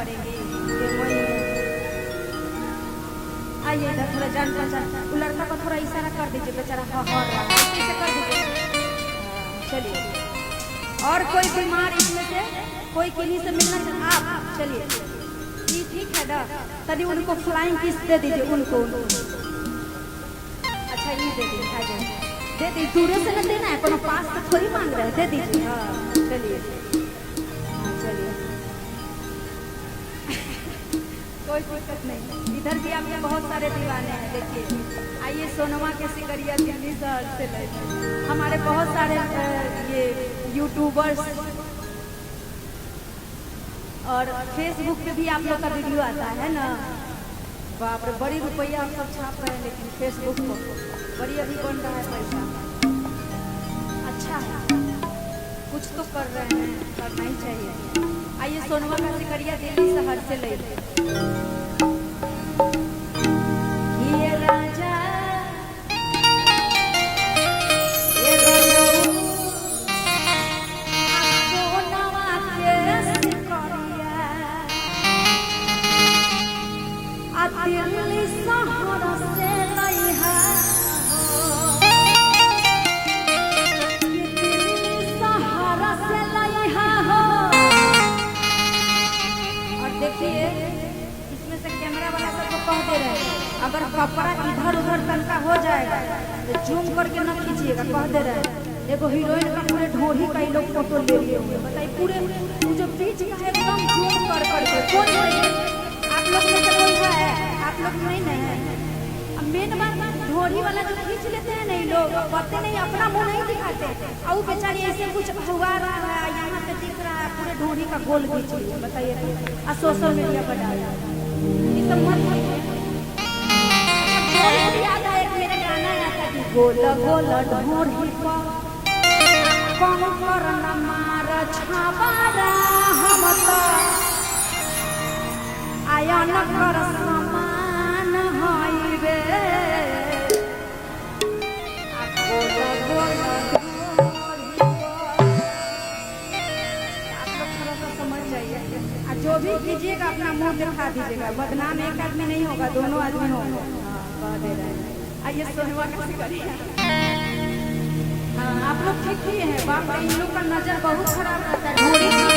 करेंगे। आइए इधर थोड़ा जान पहचान, वो लड़का को थोड़ा इशारा कर दीजिए, बेचारा हर रहा है, ऐसे कर दीजिए। चलिए, और कोई बीमार इसमें से कोई किन्हीं से मिलना चाहे आप, चलिए ये ठीक है ना, तभी उनको फ्लाइंग किस दे दीजिए उनको। अच्छा ये दे दीजिए, आ जाए दे दी, दूर से न देना है, कोनो पास से थोड़ी मांग रहे हैं, दे दीजिए। हाँ चलिए, हाँ चलिए कोई दिक्कत नहीं, इधर भी आपके बहुत सारे दीवाने हैं। देखिए आइए, सोनमा के सिकरिया दिल्ली शहर से ले, हमारे बहुत सारे ये यूट्यूबर्स और फेसबुक पे भी आप लोग का वीडियो आता है ना। बाप रे, बड़ी रुपया आप सब छाप रहे हैं, लेकिन फेसबुक को बड़ी अभी बन रहा है पैसा। अच्छा है, कुछ तो कर रहे हैं, करना ही चाहिए। आइए, सोनवा का सिकरिया दिल्ली शहर से ले, ये राजा दिल्ली शहर से लइहा, दिल्ली शहर से लइहा हो। और देखिए, इसमें से कैमरा वाला सबको कह दे रहे हैं, अगर कपड़ा इधर उधर तनका हो जाएगा तो जूम करके न खींचिएगा, कह दे रहे हैं। देखो हीरोइन का पूरे ढोरी का ही लोग फोटो ले लिए हुए, बताइए पूरे जो बीच का एकदम जूम कर करके। कौन आप लोग में से कोई है? आप लोग नहीं है। अब मेन बात ढोरी वाला जो खींच लेते हैं नहीं लोग, पता नहीं अपना मुंह नहीं दिखाते, और बेचारी ऐसे कुछ हुआ रहा है, यहाँ पे दिख रहा है पूरे ढोरी का गोल खींच लिया। बताइए, और सोशल मीडिया पर डाल ये सब मत याद है, एक मेरा गाना आया था कि गोल गोल ढोरी पर कौन करना मार छावारा, हम तो आया न कर समान होई रे। आप लोग थोड़ा सा समझ जाइए, जो भी कीजिएगा अपना मुंह दिखा दीजिएगा, बदनाम एक आदमी नहीं होगा, दोनों आदमी होंगे। आइए, सोनवा का सिकरिया, आप लोग ठीक ही है। बाप रे, इन लोग का नजर बहुत खराब रहता है।